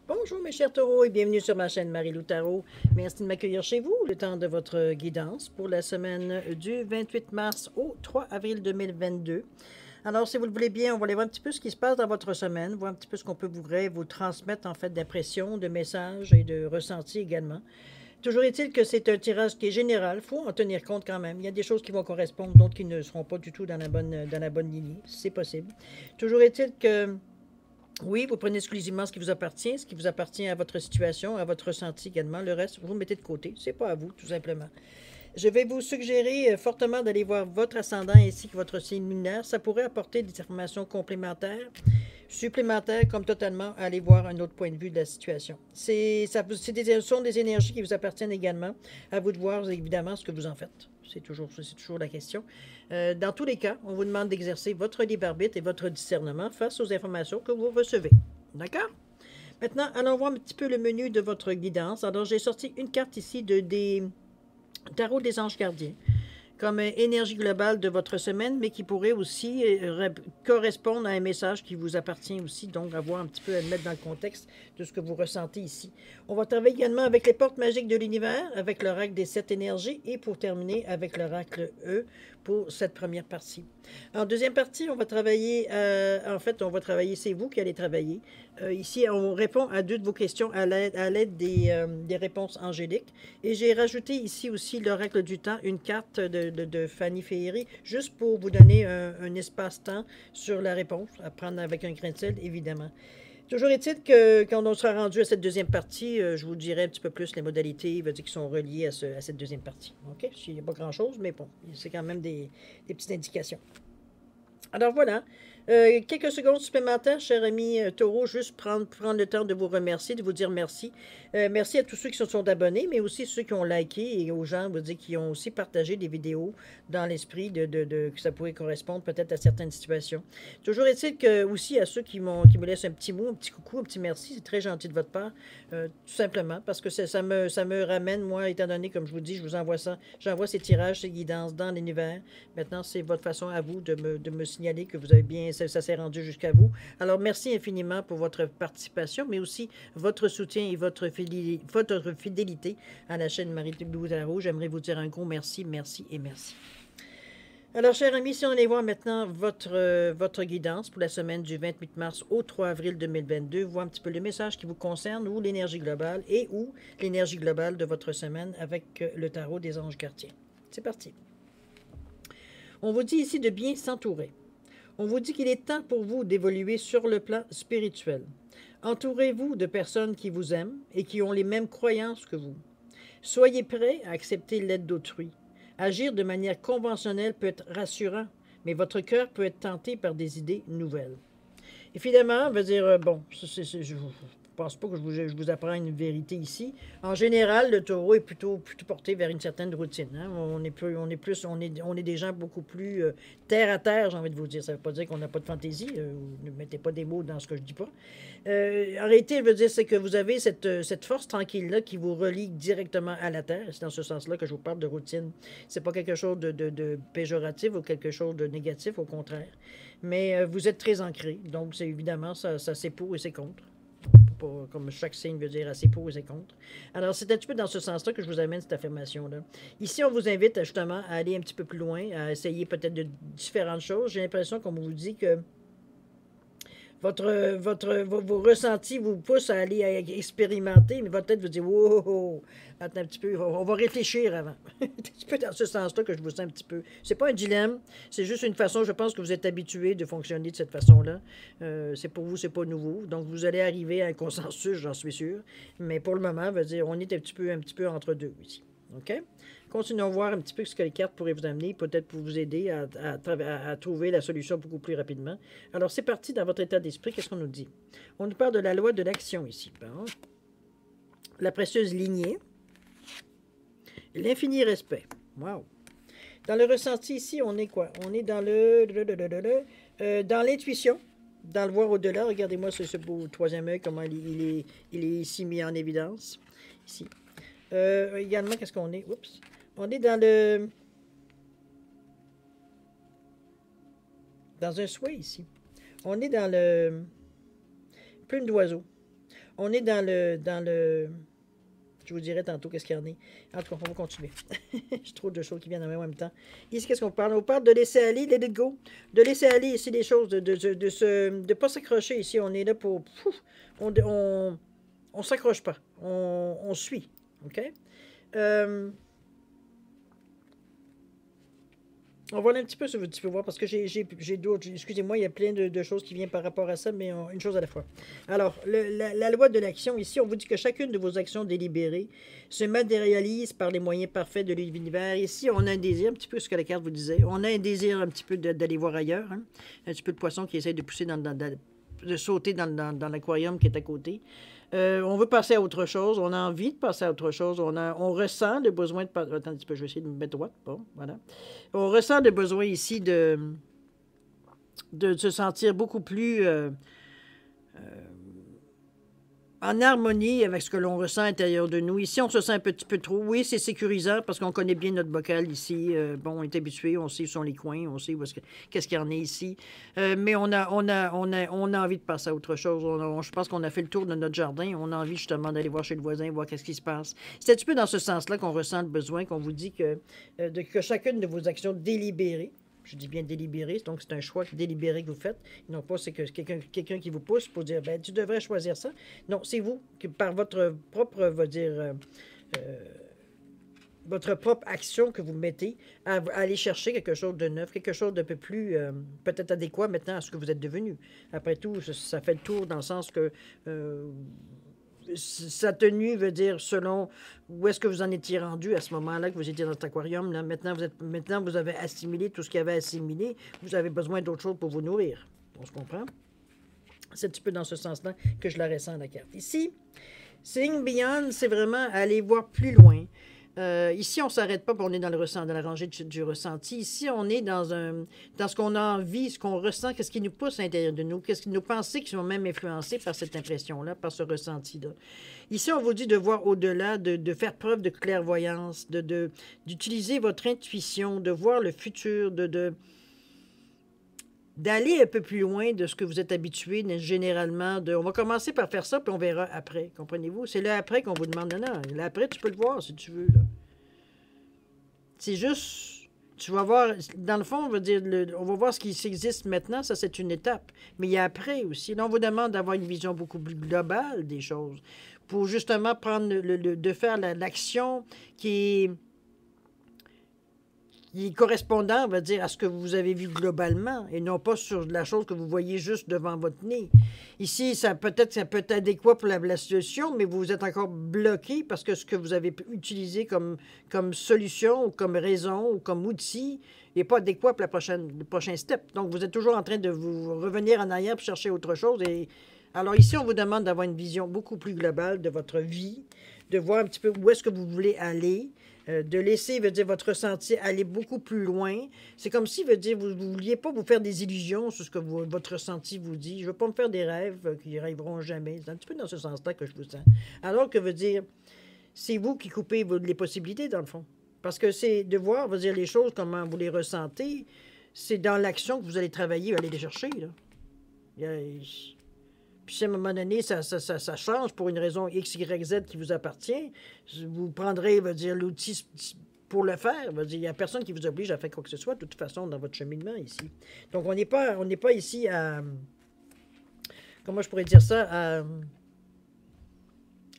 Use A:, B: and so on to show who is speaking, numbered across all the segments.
A: Bonjour mes chers taureaux et bienvenue sur ma chaîne Marie-Lou Tarot. Merci de m'accueillir chez vous le temps de votre guidance pour la semaine du 28 mars au 3 avril 2022. Alors si vous le voulez bien, on va aller voir un petit peu ce qui se passe dans votre semaine, voir un petit peu ce qu'on peut vous transmettre en fait d'impressions, de messages et de ressentis également. Toujours est-il que c'est un tirage qui est général, il faut en tenir compte quand même. Il y a des choses qui vont correspondre, d'autres qui ne seront pas du tout dans la bonne lignée, c'est possible. Toujours est-il que oui, vous prenez exclusivement ce qui vous appartient à votre situation, à votre ressenti également. Le reste, vous le mettez de côté. C'est pas à vous, tout simplement. Je vais vous suggérer fortement d'aller voir votre ascendant ainsi que votre signe lunaire. Ça pourrait apporter des informations complémentaires, supplémentaires, comme totalement aller voir un autre point de vue de la situation. Ce sont des énergies qui vous appartiennent également. À vous de voir, évidemment, ce que vous en faites. C'est toujours la question. Dans tous les cas, on vous demande d'exercer votre libre arbitre et votre discernement face aux informations que vous recevez. D'accord? Maintenant, allons voir un petit peu le menu de votre guidance. Alors, j'ai sorti une carte ici des tarots des anges gardiens comme énergie globale de votre semaine, mais qui pourrait aussi correspondre à un message qui vous appartient aussi, donc avoir un petit peu à le mettre dans le contexte de ce que vous ressentez ici. On va travailler également avec les portes magiques de l'univers, avec l'oracle des 7 énergies, et pour terminer avec l'oracle E pour cette première partie. En deuxième partie, on va travailler, c'est vous qui allez travailler. Ici, on répond à 2 de vos questions à l'aide des réponses angéliques. Et j'ai rajouté ici aussi l'oracle du temps, une carte de Fanny Féerie, juste pour vous donner un espace-temps sur la réponse, à prendre avec un grain de sel, évidemment. Toujours est-il que quand on sera rendu à cette deuxième partie, je vous dirai un petit peu plus les modalités qui sont reliées à cette deuxième partie. OK? Il n'y a pas grand-chose, mais bon, c'est quand même des petites indications. Alors voilà, quelques secondes supplémentaires, cher ami Taureau, juste prendre le temps de vous remercier, de vous dire merci. Merci à tous ceux qui se sont abonnés, mais aussi ceux qui ont liké et aux gens qui ont aussi partagé des vidéos dans l'esprit que ça pourrait correspondre peut-être à certaines situations. Toujours est-il que aussi à ceux qui me laissent un petit mot, un petit coucou, un petit merci, c'est très gentil de votre part, tout simplement, parce que ça me ramène, moi, étant donné, comme je vous dis, je vous envoie ça, j'envoie ces tirages, ces guidances dans l'univers. Maintenant, c'est votre façon à vous de me signaler que vous avez bien, ça s'est rendu jusqu'à vous. Alors, merci infiniment pour votre participation, mais aussi votre soutien et votre fidélité à la chaîne Marie-Lou Tarot. J'aimerais vous dire un gros merci, merci et merci. Alors, chers amis, si on allait voir maintenant votre guidance pour la semaine du 28 mars au 3 avril 2022, voir un petit peu le message qui vous concerne ou l'énergie globale et ou l'énergie globale de votre semaine avec le tarot des anges gardiens. C'est parti. On vous dit ici de bien s'entourer. On vous dit qu'il est temps pour vous d'évoluer sur le plan spirituel. Entourez-vous de personnes qui vous aiment et qui ont les mêmes croyances que vous. Soyez prêts à accepter l'aide d'autrui. Agir de manière conventionnelle peut être rassurant, mais votre cœur peut être tenté par des idées nouvelles. Évidemment, on va dire, bon, je ne pense pas que je vous apprends une vérité ici. En général, le taureau est plutôt porté vers une certaine routine. Hein? On est des gens beaucoup plus terre à terre, j'ai envie de vous dire. Ça ne veut pas dire qu'on n'a pas de fantaisie. Ne mettez pas des mots dans ce que je dis pas. En réalité, je veux dire, c'est que vous avez cette force tranquille-là qui vous relie directement à la terre. C'est dans ce sens-là que je vous parle de routine. C'est pas quelque chose de péjoratif ou quelque chose de négatif, au contraire. Mais vous êtes très ancré. Donc, c'est évidemment, ça c'est pour et c'est contre. Comme chaque signe veut dire assez pour et c'est contre. Alors, c'est un petit peu dans ce sens-là que je vous amène cette affirmation-là. Ici, on vous invite justement à aller un petit peu plus loin, à essayer peut-être de différentes choses. J'ai l'impression qu'on vous dit que vos ressentis vous poussent à aller à expérimenter, mais votre tête vous dit wow, attends un petit peu, on va réfléchir avant. C'est un petit peu dans ce sens-là que je vous sens un petit peu. C'est pas un dilemme, c'est juste une façon, je pense que vous êtes habitué de fonctionner de cette façon-là. C'est pour vous, c'est pas nouveau. Donc vous allez arriver à un consensus, j'en suis sûr. Mais pour le moment, on est un petit peu entre deux ici. OK? Continuons à voir un petit peu ce que les cartes pourraient vous amener, peut-être pour vous aider à trouver la solution beaucoup plus rapidement. Alors, c'est parti dans votre état d'esprit. Qu'est-ce qu'on nous dit? On nous parle de la loi de l'action ici. Bon. La précieuse lignée. L'infini respect. Wow. Dans le ressenti ici, on est quoi? On est dans dans l'intuition, dans le voir au-delà. Regardez-moi ce beau troisième œil, comment il est ici mis en évidence. Ici. Également, qu'est-ce qu'on est? Oups. On est dans un souhait ici. On est dans le plume d'oiseau. On est dans le... Je vous dirai tantôt qu'est-ce qu'il y en est. En tout cas, on va continuer. J'ai trop de choses qui viennent en même temps. Ici, qu'est-ce qu'on parle? On parle de laisser aller, let it go. De laisser aller ici les choses, de pas s'accrocher ici. On est là pour... On s'accroche pas. On suit. OK? On va aller un petit peu sur votre petit peu voir parce que j'ai d'autres. Excusez-moi, il y a plein de choses qui viennent par rapport à ça, mais une chose à la fois. Alors, la loi de l'action, ici, on vous dit que chacune de vos actions délibérées se matérialise par les moyens parfaits de l'univers. Ici, on a un désir, un petit peu ce que la carte vous disait. On a un désir un petit peu d'aller voir ailleurs. Hein? Un petit peu de poisson qui essaie de pousser de sauter dans l'aquarium qui est à côté. On veut passer à autre chose, on a envie de passer à autre chose, on ressent le besoin de... Attends un petit peu, je vais essayer de me mettre droite. Bon, voilà. On ressent le besoin ici de se sentir beaucoup plus en harmonie avec ce que l'on ressent à l'intérieur de nous. Ici, on se sent un petit peu trop. Oui, c'est sécurisant parce qu'on connaît bien notre bocal ici. Bon, on est habitué, on sait où sont les coins, on sait qu'est-ce qu'il y en a ici. Mais on a envie de passer à autre chose. Je pense qu'on a fait le tour de notre jardin. On a envie justement d'aller voir chez le voisin, voir qu'est-ce qui se passe. C'est un petit peu dans ce sens-là qu'on ressent le besoin, qu'on vous dit que chacune de vos actions délibérées, je dis bien délibéré, donc c'est un choix délibéré que vous faites. Non pas c'est que quelqu'un qui vous pousse pour dire, ben tu devrais choisir ça. Non, c'est vous qui, par votre propre, votre propre action que vous mettez à aller chercher quelque chose de neuf, quelque chose d'un peu plus peut-être adéquat maintenant à ce que vous êtes devenu. Après tout, ça fait le tour dans le sens que sa tenue veut dire selon où est-ce que vous en étiez rendu à ce moment-là, que vous étiez dans cet aquarium. Là. Maintenant, vous avez assimilé tout ce qu'il y avait assimilé. Vous avez besoin d'autre chose pour vous nourrir. On se comprend? C'est un petit peu dans ce sens-là que je la ressens à la carte. Ici, Seeing Beyond, c'est vraiment aller voir plus loin. Ici, on ne s'arrête pas, on est dans la rangée du ressenti. Ici, on est dans ce qu'on a envie, ce qu'on ressent, qu'est-ce qui nous pousse à l'intérieur de nous, qu'est-ce qui nos pensées qui sont même influencées par cette impression-là, par ce ressenti-là. Ici, on vous dit de voir au-delà, de faire preuve de clairvoyance, d'utiliser votre intuition, de voir le futur, d'aller un peu plus loin de ce que vous êtes habitué généralement. On va commencer par faire ça, puis on verra après. Comprenez-vous? C'est là après qu'on vous demande. Non, non, là après, tu peux le voir si tu veux. C'est juste... Tu vas voir... Dans le fond, on va dire... on va voir ce qui existe maintenant. Ça, c'est une étape. Mais il y a après aussi. Là, on vous demande d'avoir une vision beaucoup plus globale des choses. Pour justement prendre de faire l'action qui est correspondant, on va dire, à ce que vous avez vu globalement et non pas sur la chose que vous voyez juste devant votre nez. Ici, ça peut être adéquat pour la situation, mais vous êtes encore bloqué parce que ce que vous avez utilisé comme solution ou comme raison ou comme outil n'est pas adéquat pour le prochain step. Donc, vous êtes toujours en train de vous revenir en arrière pour chercher autre chose. Alors ici, on vous demande d'avoir une vision beaucoup plus globale de votre vie, de voir un petit peu où est-ce que vous voulez aller, de laisser, veut dire, votre ressenti aller beaucoup plus loin. C'est comme si, veut dire, vous ne vouliez pas vous faire des illusions sur ce que votre ressenti vous dit. Je ne veux pas me faire des rêves qui n'arriveront jamais. C'est un petit peu dans ce sens-là que je vous sens. Alors que, veut dire, c'est vous qui coupez les possibilités, dans le fond. Parce que c'est de voir, veut dire, les choses, comment vous les ressentez, c'est dans l'action que vous allez travailler, aller les chercher, là. Puis si à un moment donné, ça change pour une raison X, Y, Z qui vous appartient, vous prendrez, veut dire, l'outil pour le faire. Veut dire, il n'y a personne qui vous oblige à faire quoi que ce soit, de toute façon, dans votre cheminement ici. Donc, on n'est pas ici à... Comment je pourrais dire ça?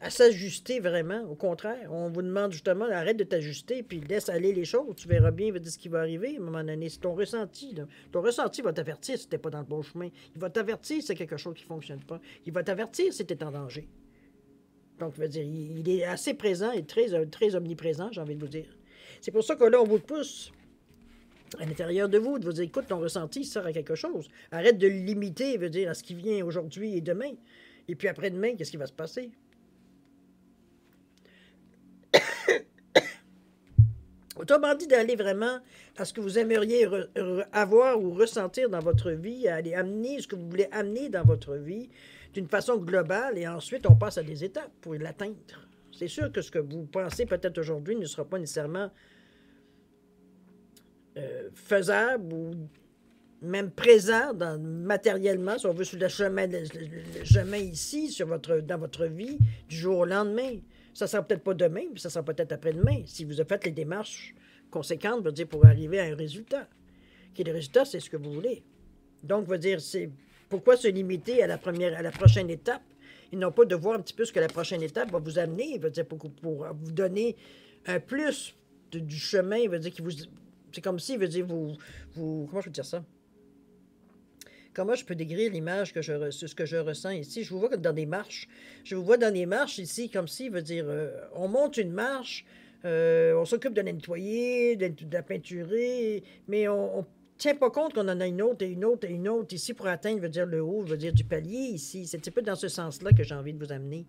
A: À s'ajuster vraiment. Au contraire, on vous demande justement, arrête de t'ajuster, puis laisse aller les choses. Tu verras bien ce qui va arriver à un moment donné. C'est ton ressenti. Là. Ton ressenti va t'avertir si tu n'es pas dans le bon chemin. Il va t'avertir si c'est quelque chose qui ne fonctionne pas. Il va t'avertir si tu es en danger. Donc, je veux dire, il est assez présent et très omniprésent, j'ai envie de vous dire. C'est pour ça que là, on vous pousse à l'intérieur de vous, de vous dire, écoute, ton ressenti sert à quelque chose. Arrête de le limiter, veut dire, à ce qui vient aujourd'hui et demain. Et puis après-demain, qu'est-ce qui va se passer? Autrement dit, d'aller vraiment à ce que vous aimeriez avoir ou ressentir dans votre vie, à aller amener ce que vous voulez amener dans votre vie d'une façon globale, et ensuite on passe à des étapes pour l'atteindre. C'est sûr que ce que vous pensez peut-être aujourd'hui ne sera pas nécessairement faisable ou même présent matériellement, si on veut, sur le chemin ici, dans votre vie, du jour au lendemain. Ça ne sera peut-être pas demain, mais ça sera peut-être après-demain, si vous avez fait les démarches conséquentes, veut dire, pour arriver à un résultat. Et le résultat, c'est ce que vous voulez. Donc, veut dire, c'est pourquoi se limiter à la prochaine étape et non pas de voir un petit peu ce que la prochaine étape va vous amener, veut dire, pour vous donner un plus du chemin, veut dire, c'est comme si, veut dire, comment je peux dire ça? Comment je peux décrire l'image ce que je ressens ici? Je vous vois dans des marches. Je vous vois dans des marches ici, comme si, veut dire, on monte une marche, on s'occupe de la nettoyer, de la peinturer, mais on tient pas compte qu'on en a une autre et une autre et une autre ici pour atteindre, veut dire, le haut, veut dire, du palier ici. C'est un petit peu dans ce sens-là que j'ai envie de vous amener.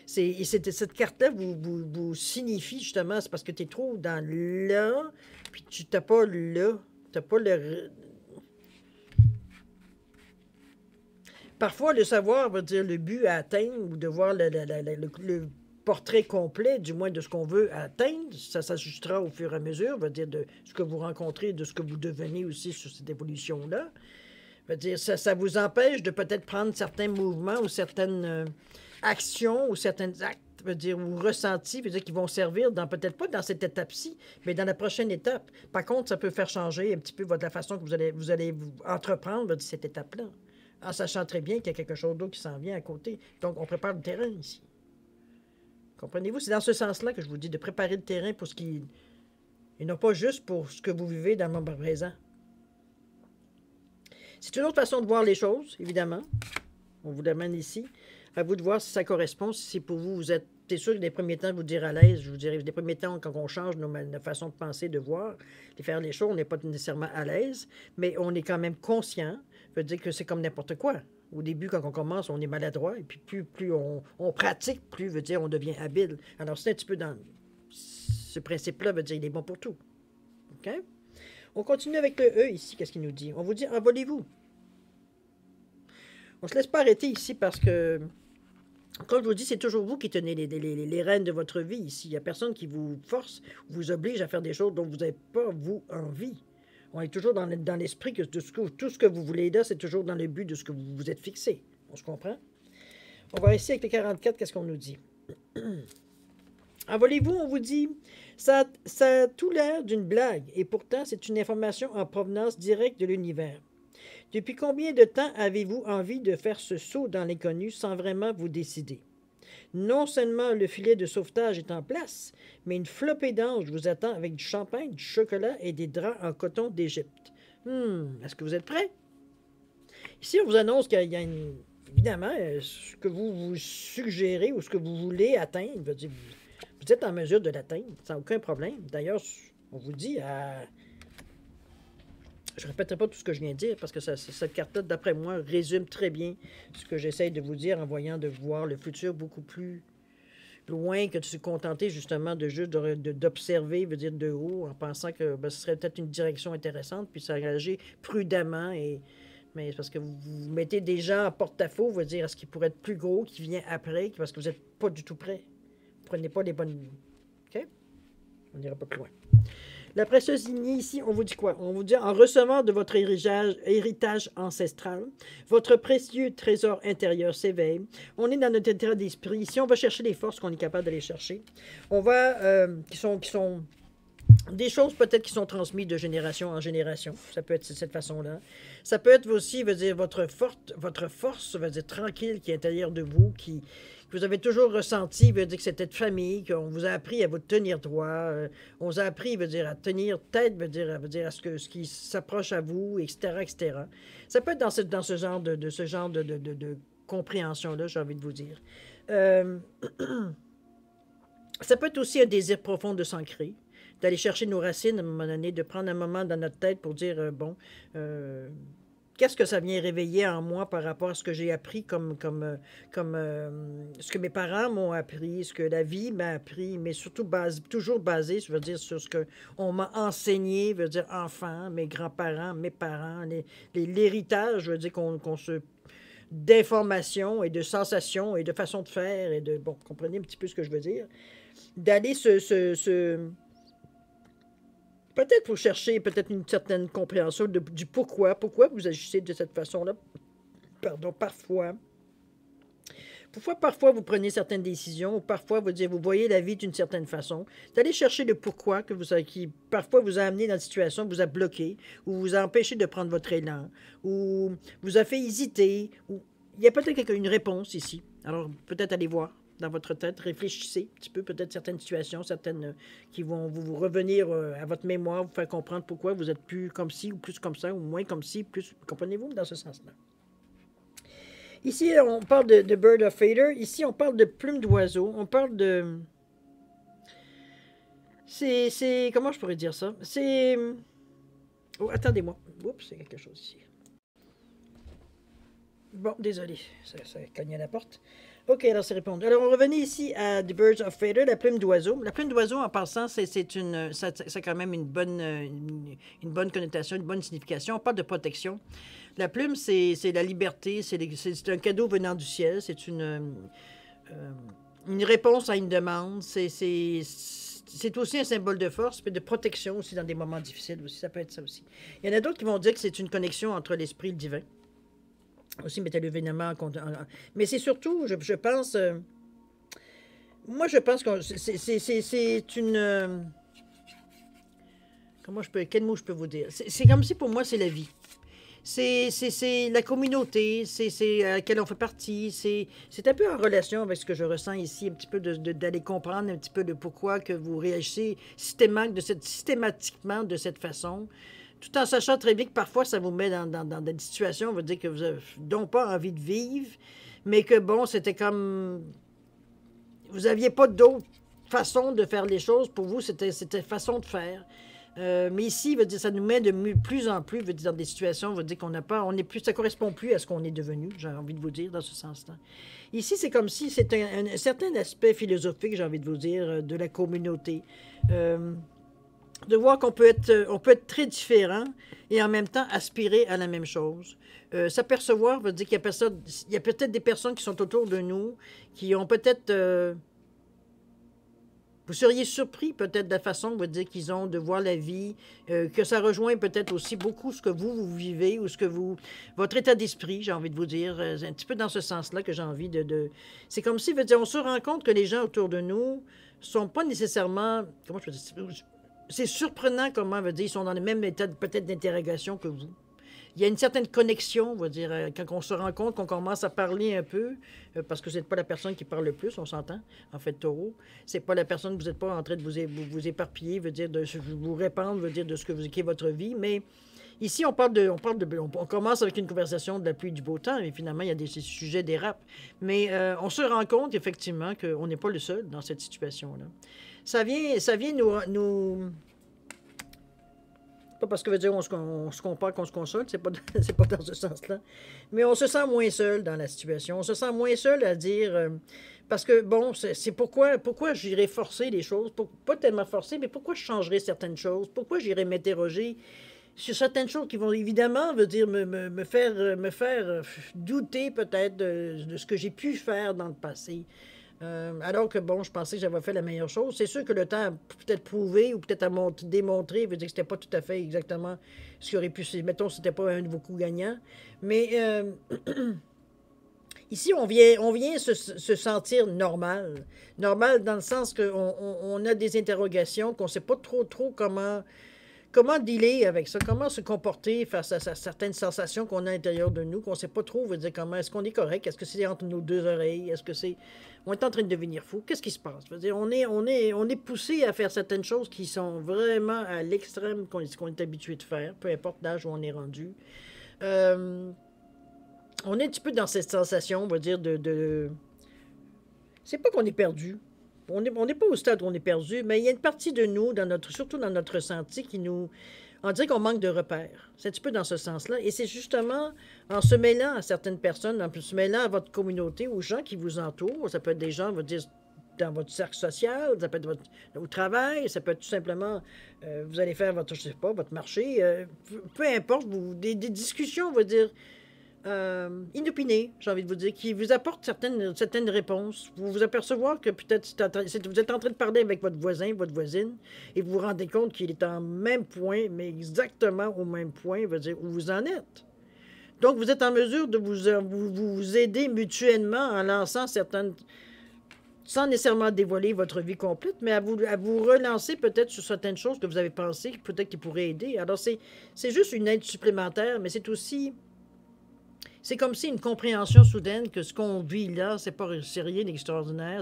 A: Cette carte-là vous signifie justement, c'est parce que tu es trop dans là, puis tu n'as pas là, tu n'as pas le... Parfois, le savoir veut dire le but à atteindre ou de voir le portrait complet, du moins de ce qu'on veut atteindre. Ça s'ajustera au fur et à mesure, veut dire de ce que vous rencontrez, de ce que vous devenez aussi sur cette évolution-là. Veut dire ça vous empêche de peut-être prendre certains mouvements ou certaines actions ou certains actes, veut dire, ou ressentis, veut dire, qui vont servir peut-être pas dans cette étape-ci, mais dans la prochaine étape. Par contre, ça peut faire changer un petit peu la façon que vous allez entreprendre, veut dire, cette étape-là, en sachant très bien qu'il y a quelque chose d'autre qui s'en vient à côté. Donc, on prépare le terrain ici. Comprenez-vous? C'est dans ce sens-là que je vous dis de préparer le terrain pour ce qui... et non pas juste pour ce que vous vivez dans le moment présent. C'est une autre façon de voir les choses, évidemment. On vous l'amène ici. À vous de voir si ça correspond, si c'est pour vous, c'est sûr que les premiers temps, vous dire à l'aise, je vous dirais, les premiers temps, quand on change notre façon de penser, de voir, de faire les choses, on n'est pas nécessairement à l'aise, mais on est quand même conscient. Ça veut dire que c'est comme n'importe quoi. Au début, quand on commence, on est maladroit, et puis plus on pratique, plus, veut dire, on devient habile. Alors, c'est un petit peu dans ce principe-là, veut dire, il est bon pour tout. OK? On continue avec le E ici, qu'est-ce qu'il nous dit? On vous dit, envolez-vous. On ne se laisse pas arrêter ici parce que, comme je vous dis, c'est toujours vous qui tenez les rênes de votre vie ici. Il n'y a personne qui vous force, vous oblige à faire des choses dont vous n'avez pas, vous, envie. On est toujours dans l'esprit que tout ce que vous voulez là, c'est toujours dans le but de ce que vous vous êtes fixé. On se comprend? On va ici avec le 44, qu'est-ce qu'on nous dit? Envolez-vous, on vous dit, ça a tout l'air d'une blague, et pourtant c'est une information en provenance directe de l'univers. Depuis combien de temps avez-vous envie de faire ce saut dans l'inconnu sans vraiment vous décider? Non seulement le filet de sauvetage est en place, mais une flopée d'anges vous attend avec du champagne, du chocolat et des draps en coton d'Égypte. Est-ce que vous êtes prêts? Ici, on vous annonce qu'il y a évidemment, ce que vous suggérez ou ce que vous voulez atteindre, vous êtes en mesure de l'atteindre sans aucun problème. D'ailleurs, on vous dit je ne répéterai pas tout ce que je viens de dire parce que cette carte-là, d'après moi, résume très bien ce que j'essaye de vous dire en voyant de voir le futur beaucoup plus loin que de se contenter justement de juste d'observer, veut dire de haut, en pensant que ce serait peut-être une direction intéressante, puis s'engager prudemment. Mais c'est parce que vous mettez des gens en porte-à-faux, veut dire ce qui pourrait être plus gros, qui vient après, parce que vous n'êtes pas du tout prêt. Vous ne prenez pas les bonnes... OK? On n'ira pas plus loin. La précieuse lignée ici, on vous dit quoi? On vous dit, en recevant de votre héritage ancestral, votre précieux trésor intérieur s'éveille. On est dans notre état d'esprit. Ici, on va chercher les forces qu'on est capable d'aller chercher. On va, qui sont des choses peut-être qui sont transmises de génération en génération. Ça peut être de cette façon-là. Ça peut être aussi, veut dire, votre force, veut dire, tranquille, qui est à l'intérieur de vous, que vous avez toujours ressenti, veut dire que c'était de famille, qu'on vous a appris à vous tenir droit, on vous a appris, veut dire, à tenir tête, veut dire à ce qui s'approche à vous, etc., etc. Ça peut être dans ce genre de compréhension-là, j'ai envie de vous dire. Ça peut être aussi un désir profond de s'ancrer, d'aller chercher nos racines à un moment donné, de prendre un moment dans notre tête pour dire, qu'est-ce que ça vient réveiller en moi par rapport à ce que j'ai appris comme ce que mes parents m'ont appris, ce que la vie m'a appris, mais surtout toujours basé, je veux dire, sur ce qu'on m'a enseigné, je veux dire, enfant, mes grands-parents, mes parents, l'héritage, je veux dire, d'informations et de sensations et de façons de faire et de, bon, comprenez un petit peu ce que je veux dire, d'aller Peut-être vous cherchez peut-être une certaine compréhension du pourquoi vous agissez de cette façon-là. Pardon, parfois. Parfois, vous prenez certaines décisions, ou parfois, vous voyez la vie d'une certaine façon. D'aller chercher le pourquoi qui, parfois, vous a amené dans une situation, vous a bloqué, ou vous a empêché de prendre votre élan, ou vous a fait hésiter, ou il y a peut-être une réponse ici. Alors, peut-être allez voir dans votre tête, réfléchissez un petit peu, peut-être certaines situations, certaines qui vont vous revenir à votre mémoire, vous faire comprendre pourquoi vous êtes plus comme ci, ou plus comme ça, ou moins comme ci, plus, comprenez-vous, dans ce sens-là. Ici, on parle de Bird of Feather. Ici, on parle de plume d'oiseau. On parle de... C'est... Comment je pourrais dire ça? C'est... Oh, attendez-moi. Oups, c'est quelque chose ici. Bon, désolé. Ça cogne à la porte. OK, alors c'est répondu. Alors, on revenait ici à The Birds of Feather, la plume d'oiseau. La plume d'oiseau, en passant, ça a quand même une bonne connotation, une bonne signification. On parle de protection. La plume, c'est la liberté, c'est un cadeau venant du ciel, c'est une réponse à une demande, c'est aussi un symbole de force, et de protection aussi dans des moments difficiles aussi, ça peut être ça aussi. Il y en a d'autres qui vont dire que c'est une connexion entre l'esprit et le divin. Aussi, mettez l'événement mais c'est surtout, je pense, moi je pense que c'est une... quel mot je peux vous dire? C'est comme si pour moi c'est la vie. C'est la communauté, c'est à laquelle on fait partie. C'est un peu en relation avec ce que je ressens ici, un petit peu d'aller comprendre un petit peu de pourquoi que vous réagissez systématiquement de cette façon, tout en sachant très bien que parfois ça vous met dans des situations, on va dire que vous n'avez donc pas envie de vivre, mais que bon, c'était comme... Vous n'aviez pas d'autre façon de faire les choses. Pour vous, c'était façon de faire. Mais ici, veut dire, ça nous met de plus en plus veut dire, dans des situations, veut dire qu'on n'a pas, on est plus, ça correspond plus à ce qu'on est devenu, j'ai envie de vous dire, dans ce sens-là. Ici, c'est comme si c'était un certain aspect philosophique, j'ai envie de vous dire, de la communauté. De voir qu'on peut être très différent et en même temps aspirer à la même chose. S'apercevoir veut dire qu'il y a peut-être des personnes qui sont autour de nous, qui ont peut-être... vous seriez surpris peut-être de la façon veut dire qu'ils ont de voir la vie, que ça rejoint peut-être aussi beaucoup ce que vous vivez ou votre état d'esprit, j'ai envie de vous dire. C'est un petit peu dans ce sens-là que j'ai envie de... C'est comme si, veut dire, on se rend compte que les gens autour de nous sont pas nécessairement... Comment je peux dire? C'est surprenant comment, veut dire, ils sont dans le même état peut-être d'interrogation que vous. Il y a une certaine connexion, on va dire, quand on se rend compte qu'on commence à parler un peu, parce que vous n'êtes pas la personne qui parle le plus, on s'entend, en fait, taureau. C'est pas la personne, vous n'êtes pas en train de vous éparpiller, veut dire, de vous répandre, veut dire, de ce que vous est votre vie, mais ici, on commence avec une conversation de la pluie et du beau temps, et finalement, il y a des sujets dérapent. Mais on se rend compte, effectivement, qu'on n'est pas le seul dans cette situation-là. Ça vient nous pas parce que veut dire on se compare qu'on se console, c'est pas dans ce sens-là. Mais on se sent moins seul dans la situation. On se sent moins seul à dire... parce que, bon, c'est pourquoi j'irais forcer les choses. Pas tellement forcer, mais pourquoi je changerais certaines choses. Pourquoi j'irais m'interroger sur certaines choses qui vont évidemment, veut dire, me faire douter peut-être de ce que j'ai pu faire dans le passé. Alors que, bon, je pensais que j'avais fait la meilleure chose. C'est sûr que le temps a peut-être prouvé ou peut-être a démontré, veut dire que c'était pas tout à fait exactement ce qui aurait pu... Mettons, c'était pas un de vos coups gagnants. Mais ici, on vient se sentir normal. Normal dans le sens qu'on a des interrogations, qu'on sait pas trop comment dealer avec ça, comment se comporter face à certaines sensations qu'on a à l'intérieur de nous, qu'on ne sait pas trop, veut dire comment, est-ce qu'on est correct, est-ce que c'est entre nos deux oreilles, est-ce que c'est... On est en train de devenir fou, qu'est-ce qui se passe? Veut dire, on est poussé à faire certaines choses qui sont vraiment à l'extrême qu'on est habitué de faire, peu importe l'âge où on est rendu. On est un petit peu dans cette sensation, on va dire, c'est pas qu'on est perdu. On n'est pas au stade où on est perdu, mais il y a une partie de nous, surtout dans notre ressenti, on dirait qu'on manque de repères. C'est un petit peu dans ce sens-là. Et c'est justement en se mêlant à certaines personnes, en se mêlant à votre communauté, aux gens qui vous entourent, ça peut être des gens, on va dire, dans votre cercle social, ça peut être au travail, ça peut être tout simplement, vous allez faire votre marché, peu importe, des discussions, on va dire, inopiné, j'ai envie de vous dire, qui vous apporte certaines réponses. Vous vous apercevez que peut-être vous êtes en train de parler avec votre voisin, votre voisine, et vous vous rendez compte qu'il est en même point, mais exactement au même point, veut dire où vous en êtes. Donc, vous êtes en mesure de vous aider mutuellement en lançant certaines, sans nécessairement dévoiler votre vie complète, mais à vous relancer peut-être sur certaines choses que vous avez pensées, peut-être qui pourraient aider. Alors, c'est juste une aide supplémentaire, mais c'est aussi... C'est comme si une compréhension soudaine que ce qu'on vit là, c'est rien d'extraordinaire.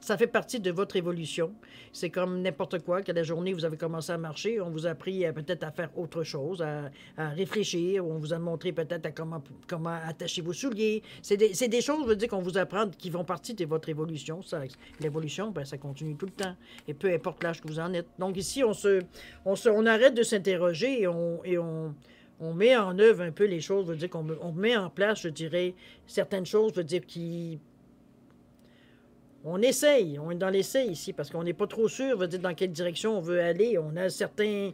A: Ça fait partie de votre évolution. C'est comme n'importe quoi, que la journée vous avez commencé à marcher, on vous a appris peut-être à faire autre chose, à réfléchir, on vous a montré peut-être à comment attacher vos souliers. C'est des choses, je veux dire, qu'on vous apprend qui font partie de votre évolution. L'évolution, ben, ça continue tout le temps. Et peu importe l'âge que vous en êtes. Donc ici, on arrête de s'interroger et on met en œuvre un peu les choses, veut dire on met en place, je dirais, certaines choses, veut dire on essaye, on est dans l'essai ici, parce qu'on n'est pas trop sûr, veut dire dans quelle direction on veut aller. On a certains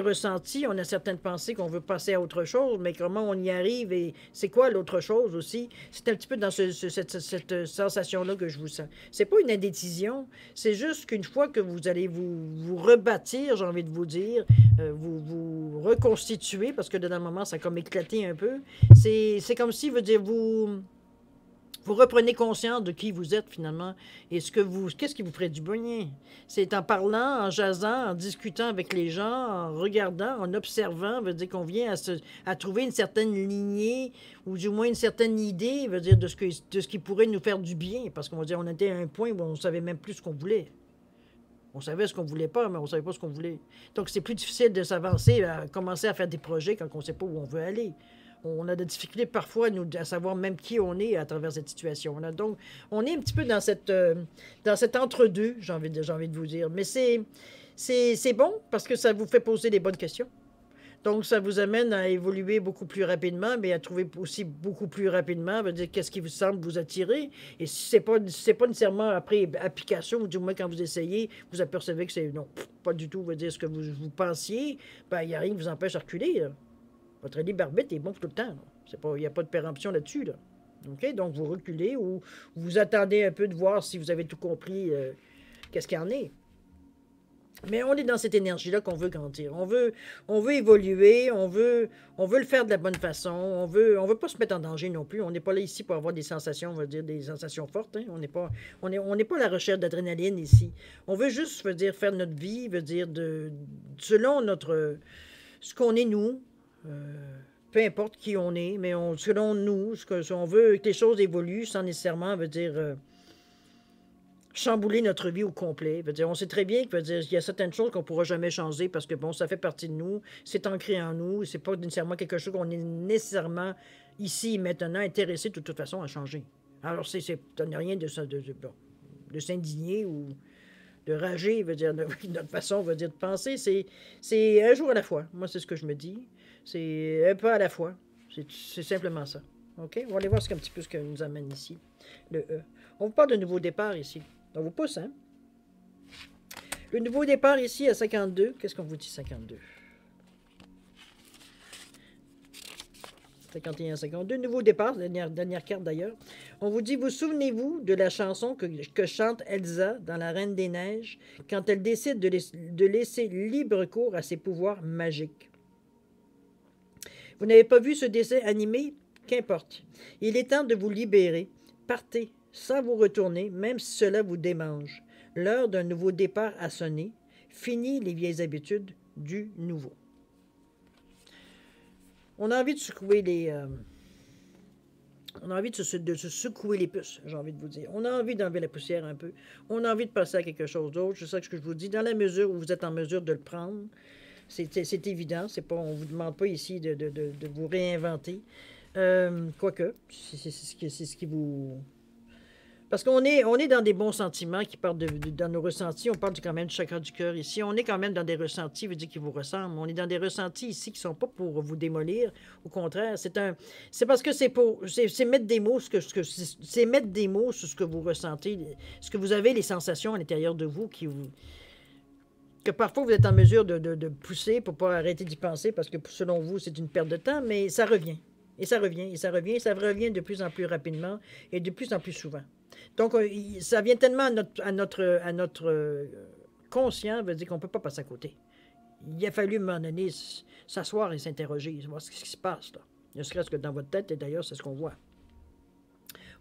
A: ressentis, on a certaines pensées qu'on veut passer à autre chose, mais comment on y arrive et c'est quoi l'autre chose aussi? C'est un petit peu dans cette sensation-là que je vous sens. C'est pas une indécision, c'est juste qu'une fois que vous allez vous rebâtir, j'ai envie de vous dire, vous reconstituer, parce que dans un moment, ça a comme éclaté un peu. C'est comme si, veut dire, vous reprenez conscience de qui vous êtes finalement et qu'est-ce qui vous ferait du bien. C'est en parlant, en jasant, en discutant avec les gens, en regardant, en observant, veut dire qu'on vient à trouver une certaine lignée ou du moins une certaine idée, veut dire de ce qui pourrait nous faire du bien. Parce qu'on va dire on était à un point où on ne savait même plus ce qu'on voulait. On savait ce qu'on ne voulait pas, mais on ne savait pas ce qu'on voulait. Donc c'est plus difficile de s'avancer, à commencer à faire des projets quand on ne sait pas où on veut aller. On a des difficultés parfois à savoir même qui on est à travers cette situation-là. Donc, on est un petit peu dans cet entre-deux, j'ai envie de vous dire. Mais c'est bon parce que ça vous fait poser des bonnes questions. Donc, ça vous amène à évoluer beaucoup plus rapidement, mais à trouver aussi beaucoup plus rapidement, veut dire qu'est-ce qui vous semble vous attirer. Et si c'est pas nécessairement après application, ou du moins quand vous essayez, vous apercevez que c'est non, pas du tout, veut dire ce que vous pensiez, ben, il n'y a rien qui vous empêche de reculer, là. Votre libre arbitre est bon tout le temps. Il n'y a pas de péremption là-dessus. Là. OK? Donc, vous reculez ou vous attendez un peu de voir si vous avez tout compris qu'est-ce qu'il y en est. Mais on est dans cette énergie-là qu'on veut grandir. On veut évoluer, on veut le faire de la bonne façon. On veut pas se mettre en danger non plus. On n'est pas là ici pour avoir des sensations, on va dire des sensations fortes. Hein? On n'est pas à la recherche d'adrénaline ici. On veut juste, veut dire, faire notre vie, veut dire selon ce qu'on est nous. Peu importe qui on est, mais selon nous, on veut que les choses évoluent sans nécessairement, veut dire, chambouler notre vie au complet. Veut dire, on sait très bien qu'il y a certaines choses qu'on ne pourra jamais changer parce que, bon, ça fait partie de nous, c'est ancré en nous, c'est pas nécessairement quelque chose qu'on est nécessairement ici et maintenant intéressé de toute façon à changer. Alors, ça n'a rien de s'indigner ou de rager, veut dire, notre façon, veut dire, de penser, c'est un jour à la fois. Moi, c'est ce que je me dis. C'est un pas à la fois. C'est simplement ça. OK? On va aller voir un petit peu ce que nous amène ici, le E. On vous parle de nouveau départ ici. On vous pousse, hein? Le nouveau départ ici à 52. Qu'est-ce qu'on vous dit, 52? 51, 52. Nouveau départ, dernière carte d'ailleurs. On vous dit, vous souvenez-vous de la chanson que chante Elsa dans La Reine des Neiges quand elle décide de laisser libre cours à ses pouvoirs magiques? Vous n'avez pas vu ce dessin animé? Qu'importe. Il est temps de vous libérer. Partez, sans vous retourner, même si cela vous démange. L'heure d'un nouveau départ a sonné. Fini les vieilles habitudes du nouveau. On a envie de secouer on a envie de se secouer les puces, j'ai envie de vous dire. On a envie d'enlever la poussière un peu. On a envie de passer à quelque chose d'autre. C'est ça que je vous dis. Dans la mesure où vous êtes en mesure de le prendre, c'est évident. On ne vous demande pas ici de vous réinventer. Quoique, c'est ce qui vous... Parce qu'on est dans des bons sentiments qui partent dans nos ressentis. On parle quand même du chakra du cœur ici. On est quand même dans des ressentis, veut dire qui vous ressemblent. On est dans des ressentis ici qui ne sont pas pour vous démolir. Au contraire, c'est parce que c'est mettre des mots c'est mettre des mots sur ce que vous ressentez, ce que vous avez, les sensations à l'intérieur de vous que parfois vous êtes en mesure de pousser pour ne pas arrêter d'y penser parce que selon vous, c'est une perte de temps, mais ça revient. Et ça revient, et ça revient, et ça revient de plus en plus rapidement et de plus en plus souvent. Donc, ça vient tellement à notre conscient, veut dire qu'on ne peut pas passer à côté. Il a fallu, à un moment donné, s'asseoir et s'interroger, voir ce qui se passe, là. Ne serait-ce que dans votre tête, et d'ailleurs, c'est ce qu'on voit.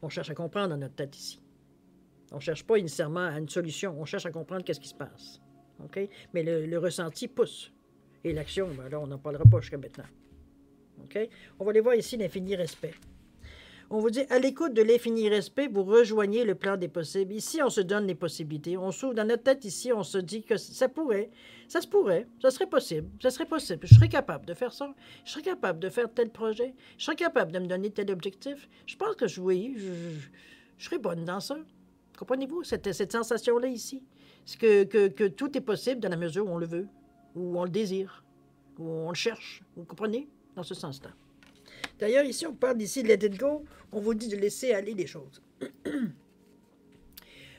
A: On cherche à comprendre dans notre tête ici. On ne cherche pas nécessairement à une solution, on cherche à comprendre qu'est-ce qui se passe. OK? Mais le ressenti pousse. Et l'action, ben là, on n'en parlera pas jusqu'à maintenant. OK? On va aller voir ici l'infini respect. On vous dit, à l'écoute de l'infini respect, vous rejoignez le plan des possibles. Ici, on se donne les possibilités. On s'ouvre dans notre tête ici, on se dit que ça pourrait, ça se pourrait, ça serait possible, ça serait possible. Je serais capable de faire ça. Je serais capable de faire tel projet. Je serais capable de me donner tel objectif. Je pense que oui, je serais bonne dans ça. Comprenez-vous cette sensation-là ici? C'est que tout est possible dans la mesure où on le veut, où on le désire, où on le cherche. Vous comprenez? Dans ce sens-là. D'ailleurs, ici, on parle d'ici de let it go. On vous dit de laisser aller les choses.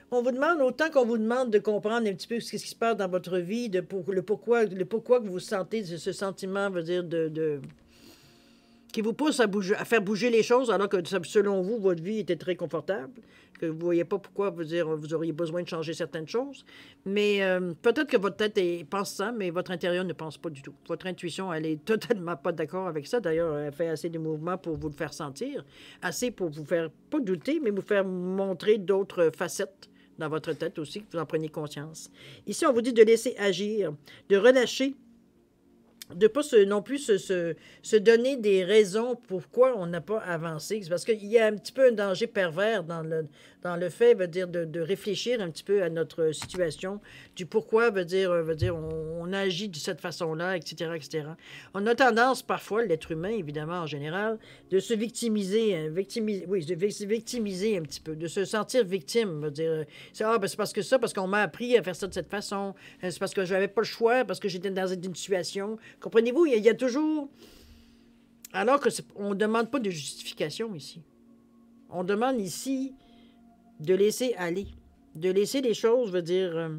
A: On vous demande, autant qu'on vous demande de comprendre un petit peu ce qui se passe dans votre vie, le pourquoi que vous sentez ce sentiment, veut dire, qui vous pousse à faire bouger les choses, alors que selon vous, votre vie était très confortable, que vous ne voyez pas pourquoi vous auriez besoin de changer certaines choses. Mais peut-être que votre tête pense ça, mais votre intérieur ne pense pas du tout. Votre intuition, elle est totalement pas d'accord avec ça. D'ailleurs, elle fait assez de mouvements pour vous le faire sentir, assez pour vous faire, pas douter, mais vous faire montrer d'autres facettes dans votre tête aussi, que vous en preniez conscience. Ici, on vous dit de laisser agir, de relâcher, de ne pas non plus se donner des raisons pourquoi on n'a pas avancé. C'est parce qu'il y a un petit peu un danger pervers dans le fait, veut dire, de réfléchir un petit peu à notre situation, du pourquoi, veut dire on agit de cette façon-là, etc., etc. On a tendance, parfois, l'être humain, évidemment, en général, de se victimiser un petit peu, de se sentir victime, veut dire, c'est parce qu'on m'a appris à faire ça de cette façon, c'est parce que je n'avais pas le choix, parce que j'étais dans une situation. Comprenez-vous, il y a toujours... Alors qu'on ne demande pas de justification ici. On demande ici de laisser aller, de laisser les choses, veut dire,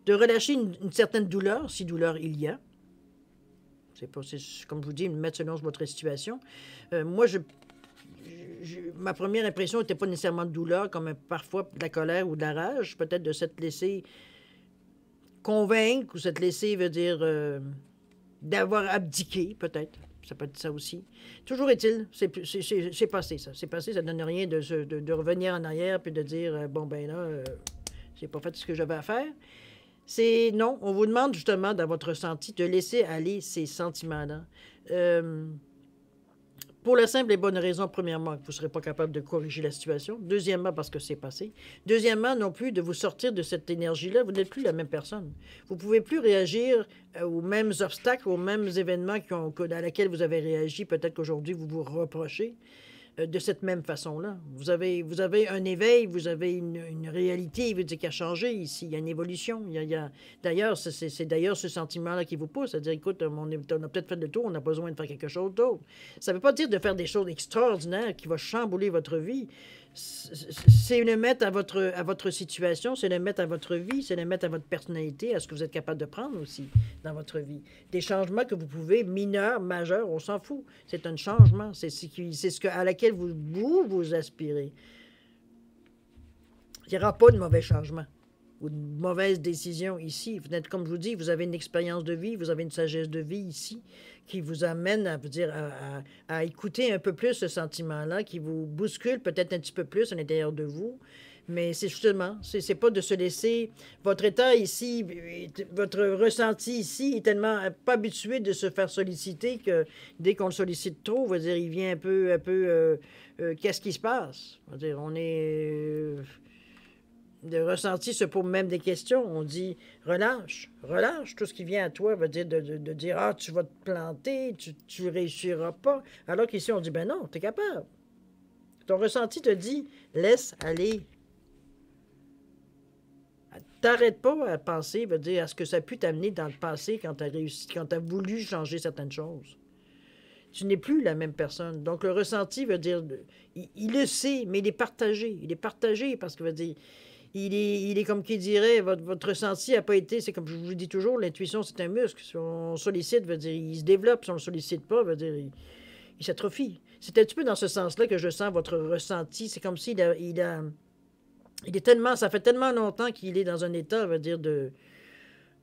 A: de relâcher une certaine douleur, si douleur il y a. C'est comme je vous dis, mettre selon votre situation. Moi, ma première impression n'était pas nécessairement de douleur, comme parfois de la colère ou de la rage, peut-être de s'être laissé convaincre, ou s'être laissé, veut dire, d'avoir abdiqué, peut-être. Ça peut être ça aussi. Toujours est-il, c'est passé, ça. C'est passé, ça ne donne rien de revenir en arrière puis de dire, bon, ben là, j'ai pas fait ce que j'avais à faire. Non, on vous demande justement, dans votre ressenti, de laisser aller ces sentiments-là. Pour la simple et bonne raison, premièrement, que vous ne serez pas capable de corriger la situation. Deuxièmement, parce que c'est passé. Deuxièmement, non plus, de vous sortir de cette énergie-là. Vous n'êtes plus la même personne. Vous ne pouvez plus réagir aux mêmes obstacles, aux mêmes événements à laquelle vous avez réagi. Peut-être qu'aujourd'hui, vous vous reprochez de cette même façon-là. Vous avez un éveil, vous avez une réalité qui a changé ici. Il y a une évolution. D'ailleurs, c'est d'ailleurs ce sentiment-là qui vous pousse. C'est-à-dire, écoute, on a peut-être fait le tour, on a besoin de faire quelque chose d'autre. Ça ne veut pas dire de faire des choses extraordinaires qui vont chambouler votre vie. C'est le mettre à votre situation, c'est le mettre à votre vie, c'est le mettre à votre personnalité, à ce que vous êtes capable de prendre aussi dans votre vie. Des changements que vous pouvez, mineurs, majeurs, on s'en fout. C'est un changement, c'est à laquelle vous aspirez. Il n'y aura pas de mauvais changement ou de mauvaise décision ici. Vous êtes, comme je vous dis, vous avez une expérience de vie, vous avez une sagesse de vie ici qui vous amène à écouter un peu plus ce sentiment-là, qui vous bouscule peut-être un petit peu plus à l'intérieur de vous. Mais c'est justement, c'est pas de se laisser... Votre état ici, votre ressenti ici est tellement pas habitué de se faire solliciter que dès qu'on le sollicite trop, on va dire, il vient un peu qu'est-ce qui se passe? On va dire, on est... de ressenti se pose même des questions. On dit relâche tout ce qui vient à toi, veut dire de dire ah, tu vas te planter, tu réussiras pas. Alors qu'ici, on dit ben non, tu es capable. Ton ressenti te dit laisse aller. T'arrêtes pas à penser, veut dire à ce que ça a pu t'amener dans le passé quand tu as réussi, quand tu as voulu changer certaines choses. Tu n'es plus la même personne. Donc, le ressenti veut dire, il le sait, mais il est partagé. Il est partagé parce que veut dire, il est comme qui dirait, votre ressenti n'a pas été, c'est comme je vous dis toujours, l'intuition, c'est un muscle. Si on sollicite, veut dire, il se développe. Si on ne le sollicite pas, veut dire, il s'atrophie. C'est un petit peu dans ce sens-là que je sens votre ressenti. C'est comme s'il il est tellement, ça fait tellement longtemps qu'il est dans un état, veut dire, de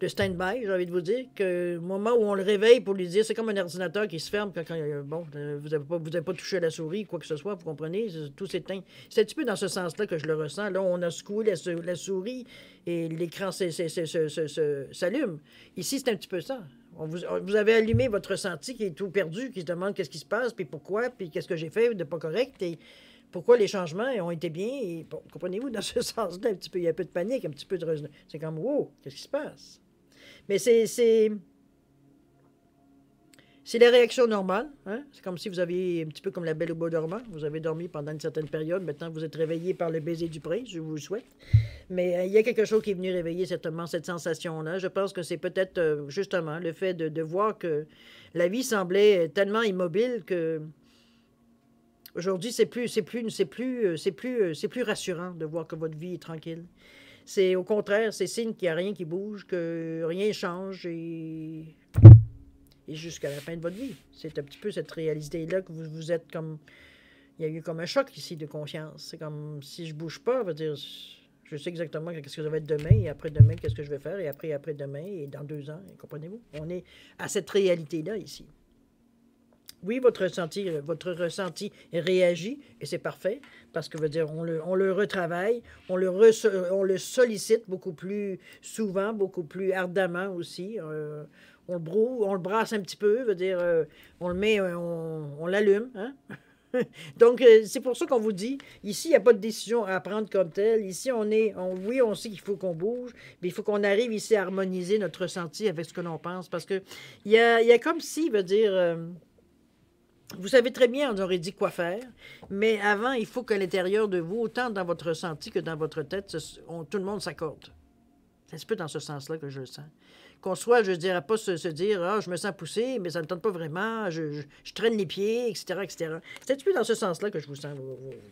A: stand-by, j'ai envie de vous dire, que au moment où on le réveille pour lui dire, c'est comme un ordinateur qui se ferme quand bon, vous n'avez pas touché à la souris, quoi que ce soit, vous comprenez, tout s'éteint. C'est un petit peu dans ce sens-là que je le ressens. Là, on a secoué la souris et l'écran s'allume. Ici, c'est un petit peu ça. Vous avez allumé votre ressenti qui est tout perdu, qui se demande qu'est-ce qui se passe, puis pourquoi, puis qu'est-ce que j'ai fait de pas correct, et pourquoi les changements ont été bien. Et, bon, comprenez-vous, dans ce sens-là, un petit peu, il y a un peu de panique, un petit peu de... C'est comme, wow, qu'est-ce qui se passe? Mais c'est la réaction normale. Hein? C'est comme si vous aviez, un petit peu comme la Belle au bois dormant, vous avez dormi pendant une certaine période, maintenant vous êtes réveillé par le baiser du prince, je vous le souhaite. Mais il y a quelque chose qui est venu réveiller certainement cette sensation-là. Je pense que c'est peut-être justement le fait de voir que la vie semblait tellement immobile que aujourd'hui c'est plus rassurant de voir que votre vie est tranquille. C'est au contraire, c'est signe qu'il n'y a rien qui bouge, que rien change et jusqu'à la fin de votre vie. C'est un petit peu cette réalité-là que vous êtes comme... Il y a eu comme un choc ici de conscience. C'est comme si je bouge pas, veut dire, je sais exactement qu'est-ce que ça va être demain, et après-demain, qu'est-ce que je vais faire, et après-demain, et dans 2 ans, comprenez-vous? On est à cette réalité-là ici. Oui, votre ressenti réagit, et c'est parfait, parce que veut dire, on le retravaille, on le sollicite beaucoup plus souvent, beaucoup plus ardemment aussi. On le brasse un petit peu, veut dire, on le met, on l'allume, hein? Donc, c'est pour ça qu'on vous dit, ici, il n'y a pas de décision à prendre comme telle. Ici, oui, on sait qu'il faut qu'on bouge, mais il faut qu'on arrive ici à harmoniser notre ressenti avec ce que l'on pense, parce que il y a comme si, veut dire... vous savez très bien, on aurait dit quoi faire, mais avant, il faut qu'à l'intérieur de vous, autant dans votre ressenti que dans votre tête, tout le monde s'accorde. C'est un petit peu dans ce sens-là que je le sens. Qu'on soit, je ne dirais pas se dire « Ah, je me sens poussé, mais ça ne me tente pas vraiment, je traîne les pieds, etc. etc. » C'est un petit peu dans ce sens-là que je vous sens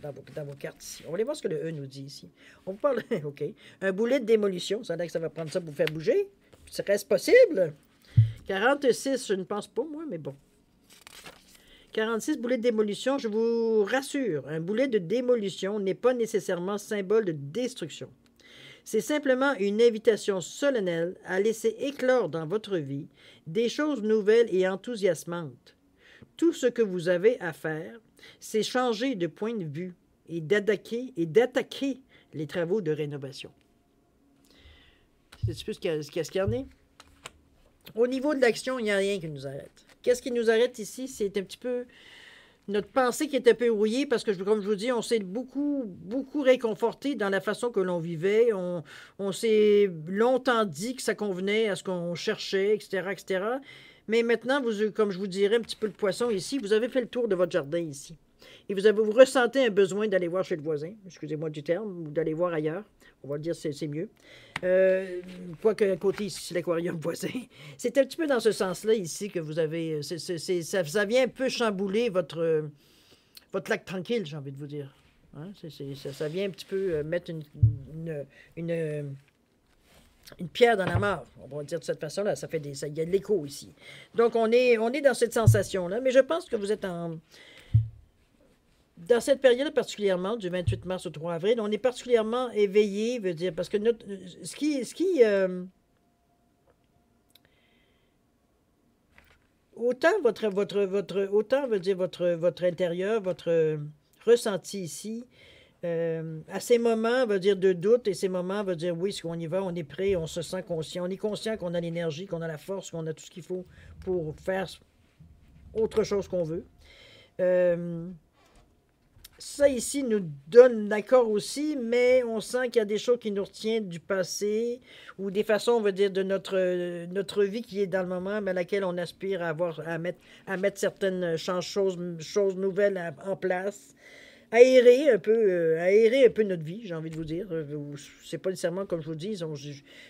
A: dans vos cartes ici. On va aller voir ce que le E nous dit ici. On vous parle, OK. Un boulet de démolition, ça a l'air que ça va prendre ça pour vous faire bouger. Serait-ce possible? 46, je ne pense pas, moi, mais bon. 46, boulet de démolition, je vous rassure, un boulet de démolition n'est pas nécessairement symbole de destruction. C'est simplement une invitation solennelle à laisser éclore dans votre vie des choses nouvelles et enthousiasmantes. Tout ce que vous avez à faire, c'est changer de point de vue et d'attaquer les travaux de rénovation. C'est un petit peu ce qu'il y en est. Au niveau de l'action, il n'y a rien qui nous arrête. Qu'est-ce qui nous arrête ici? C'est un petit peu notre pensée qui est un peu rouillée parce que, comme je vous dis, on s'est beaucoup, beaucoup réconforté dans la façon que l'on vivait. On s'est longtemps dit que ça convenait à ce qu'on cherchait, etc., etc. Mais maintenant, comme je vous dirais un petit peu le poisson ici, vous avez fait le tour de votre jardin ici. Et vous ressentez un besoin d'aller voir chez le voisin, excusez-moi du terme, ou d'aller voir ailleurs. On va le dire, c'est mieux. Quoique à côté, ici, c'est l'aquarium voisin. C'est un petit peu dans ce sens-là ici que vous avez... ça vient un peu chambouler votre lac tranquille, j'ai envie de vous dire. Hein? Ça vient un petit peu mettre une pierre dans la mare. On va dire de cette façon-là. Il y a de l'écho ici. Donc, on est dans cette sensation-là. Mais je pense que vous êtes dans cette période particulièrement, du 28 mars au 3 avril, on est particulièrement éveillé, veut dire, parce que autant autant veut dire votre intérieur, votre ressenti ici, à ces moments veut dire de doute et ces moments veut dire oui, si on y va, on est prêt, on se sent conscient, on est conscient qu'on a l'énergie, qu'on a la force, qu'on a tout ce qu'il faut pour faire autre chose qu'on veut. Ça ici nous donne l'accord aussi, mais on sent qu'il y a des choses qui nous retiennent du passé ou des façons, on va dire, de notre vie qui est dans le moment, mais à laquelle on aspire à mettre certaines choses nouvelles en place. Aérer un peu notre vie, j'ai envie de vous dire. C'est pas nécessairement, comme je vous dis,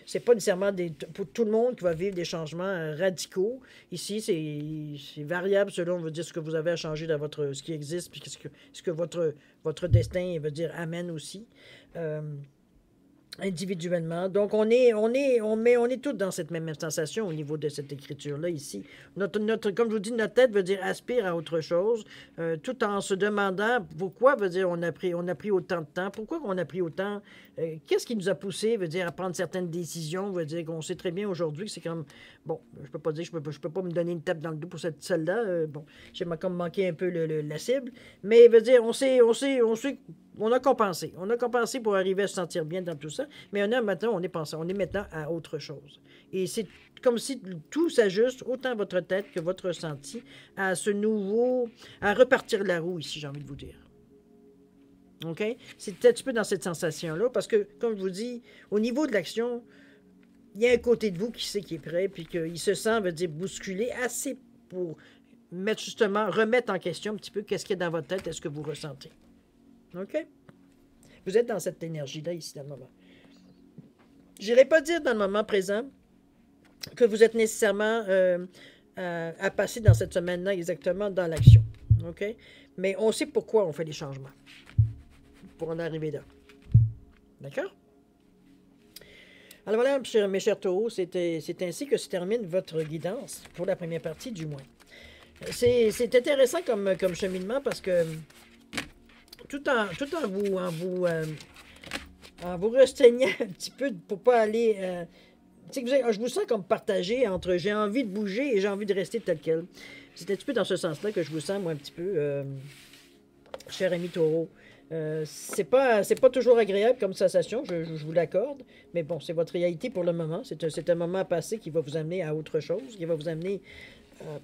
A: c'est pas nécessairement pour tout le monde qui va vivre des changements radicaux. Ici, c'est variable selon, on veut dire, ce que vous avez à changer dans ce qui existe, puis ce que votre destin, veut dire, amène aussi. individuellement. Donc, on est tous dans cette même sensation au niveau de cette écriture-là ici. Comme je vous dis, notre tête veut dire aspire à autre chose, tout en se demandant pourquoi, veut dire on a pris autant de temps, pourquoi on a pris autant, qu'est-ce qui nous a poussé, veut dire à prendre certaines décisions, veut dire qu'on sait très bien aujourd'hui que c'est comme, bon, je peux pas dire, je peux pas me donner une tape dans le dos pour celle-là, bon, j'ai comme manqué un peu la cible, mais veut dire on a compensé. On a compensé pour arriver à se sentir bien dans tout ça. Mais maintenant, on est maintenant à autre chose. Et c'est comme si tout s'ajuste, autant votre tête que votre ressenti, à ce nouveau, à repartir la roue ici, j'ai envie de vous dire. OK? C'est peut-être un petit peu dans cette sensation-là, parce que, comme je vous dis, au niveau de l'action, il y a un côté de vous qui sait qu'il est prêt, puis qu'il se sent, veut dire, bousculé assez pour remettre en question un petit peu qu'est-ce qu'il y a dans votre tête, est-ce que vous ressentez. OK? Vous êtes dans cette énergie-là, ici, dans le moment. Je n'irai pas dire dans le moment présent que vous êtes nécessairement à passer dans cette semaine-là exactement dans l'action. OK? Mais on sait pourquoi on fait les changements. Pour en arriver là. D'accord? Alors voilà, mes chers taureaux, c'est ainsi que se termine votre guidance pour la première partie du mois. C'est intéressant comme cheminement parce que tout en vous restreignant un petit peu pour pas aller... je vous sens comme partagé entre j'ai envie de bouger et j'ai envie de rester tel quel. C'est un petit peu dans ce sens-là que je vous sens, moi, un petit peu, cher ami taureau. C'est pas toujours agréable comme sensation, je vous l'accorde, mais bon, c'est votre réalité pour le moment. C'est un moment passé qui va vous amener à autre chose, qui va vous amener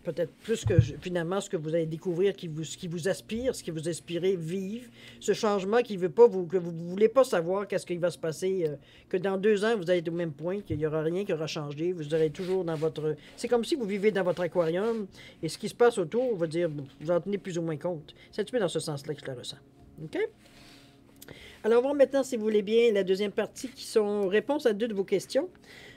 A: peut-être plus que finalement ce que vous allez découvrir, ce qui vous aspire, ce qui vous aspirez vivre, ce changement que vous ne voulez pas savoir qu'est-ce qui va se passer, que dans 2 ans, vous allez être au même point, qu'il n'y aura rien qui aura changé, vous serez toujours dans votre... C'est comme si vous vivez dans votre aquarium, et ce qui se passe autour, va dire, vous en tenez plus ou moins compte. C'est un petit peu dans ce sens-là que je le ressens. OK? Alors, on va voir maintenant, si vous voulez bien, la deuxième partie qui sont réponses à 2 de vos questions.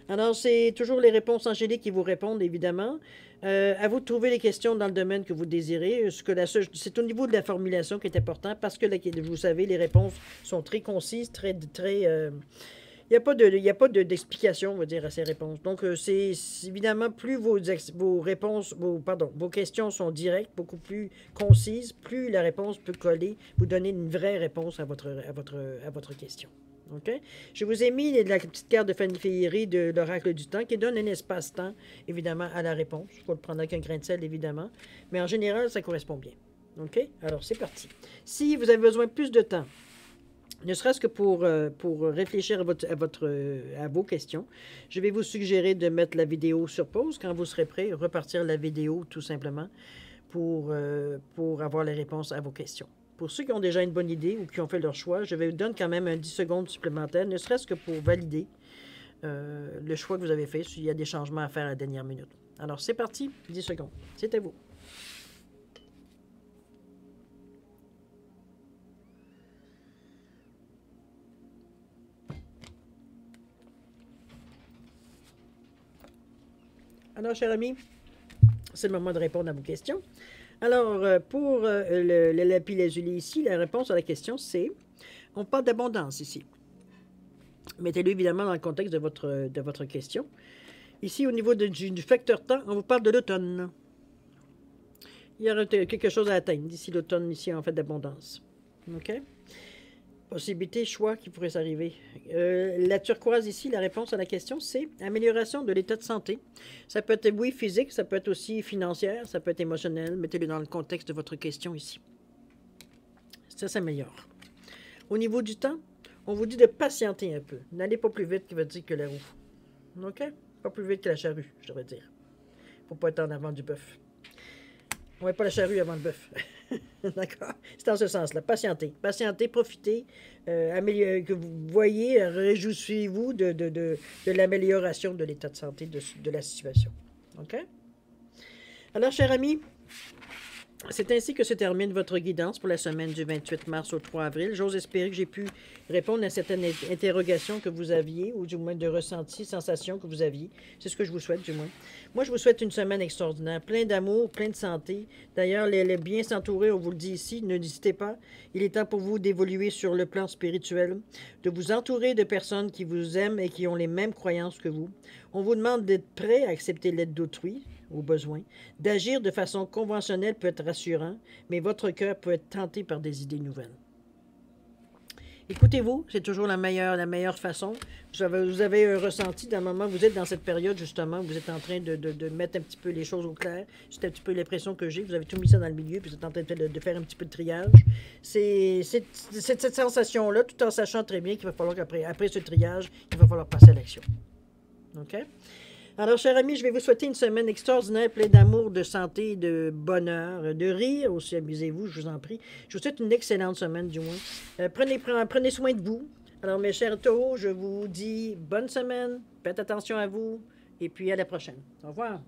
A: Alors, c'est toujours les réponses angéliques qui vous répondent, évidemment. À vous de trouver les questions dans le domaine que vous désirez. C'est au niveau de la formulation qui est important parce que, vous savez, les réponses sont très concises, très... il n'y a pas d'explication, on va dire, à ces réponses. Donc, c'est évidemment, plus vos réponses, vos questions sont directes, beaucoup plus concises, plus la réponse peut coller, vous donner une vraie réponse à votre question. OK? Je vous ai mis la petite carte de Fanny Féerie de l'oracle du temps qui donne un espace-temps, évidemment, à la réponse. Il faut le prendre avec un grain de sel, évidemment. Mais en général, ça correspond bien. OK? Alors, c'est parti. Si vous avez besoin de plus de temps, ne serait-ce que pour réfléchir à vos questions, je vais vous suggérer de mettre la vidéo sur pause quand vous serez prêt, repartir la vidéo tout simplement pour avoir les réponses à vos questions. Pour ceux qui ont déjà une bonne idée ou qui ont fait leur choix, je vous donne quand même un 10 secondes supplémentaires, ne serait-ce que pour valider le choix que vous avez fait, s'il y a des changements à faire à la dernière minute. Alors, c'est parti, 10 secondes. C'est à vous. Alors, chers amis, c'est le moment de répondre à vos questions. Alors, pour le lapis lazuli ici, la réponse à la question, c'est... On parle d'abondance ici. Mettez-le évidemment dans le contexte de votre question. Ici, au niveau du facteur temps, on vous parle de l'automne. Il y aura quelque chose à atteindre d'ici l'automne, ici, en fait, d'abondance. OK? Possibilité, choix qui pourrait s'arriver. La turquoise ici, la réponse à la question, c'est amélioration de l'état de santé. Ça peut être, oui, physique, ça peut être aussi financière, ça peut être émotionnel. Mettez-le dans le contexte de votre question ici. Ça s'améliore. Au niveau du temps, on vous dit de patienter un peu. N'allez pas plus vite que la roue. OK? Pas plus vite que la charrue, je devrais dire. Faut pas être en avant du bœuf. On ne met pas la charrue avant le bœuf. D'accord? C'est dans ce sens-là. Patientez. Patientez, profitez, que vous voyez, réjouissez-vous de l'amélioration de l'état de santé de la situation. OK? Alors, chers amis, C'est ainsi que se termine votre guidance pour la semaine du 28 mars au 3 avril. J'ose espérer que j'ai pu répondre à certaines interrogations que vous aviez, ou du moins de ressentis, sensations que vous aviez. C'est ce que je vous souhaite, du moins. Moi, je vous souhaite une semaine extraordinaire, plein d'amour, plein de santé. D'ailleurs, les bien s'entourer, on vous le dit ici, ne n'hésitez pas. Il est temps pour vous d'évoluer sur le plan spirituel, de vous entourer de personnes qui vous aiment et qui ont les mêmes croyances que vous. On vous demande d'être prêt à accepter l'aide d'autrui, au besoin. D'agir de façon conventionnelle peut être rassurant, mais votre cœur peut être tenté par des idées nouvelles. Écoutez-vous, c'est toujours la meilleure façon. Vous avez un ressenti d'un moment, vous êtes dans cette période justement, vous êtes en train de mettre un petit peu les choses au clair. C'est un petit peu l'impression que j'ai. Vous avez tout mis ça dans le milieu, puis vous êtes en train de faire un petit peu de triage. C'est cette sensation-là, tout en sachant très bien qu'il va falloir qu'après ce triage, il va falloir passer à l'action. OK? Alors, chers amis, je vais vous souhaiter une semaine extraordinaire, pleine d'amour, de santé, de bonheur, de rire aussi. Amusez-vous, je vous en prie. Je vous souhaite une excellente semaine, du moins. Prenez soin de vous. Alors, mes chers taureaux, je vous dis bonne semaine. Faites attention à vous. Et puis, à la prochaine. Au revoir.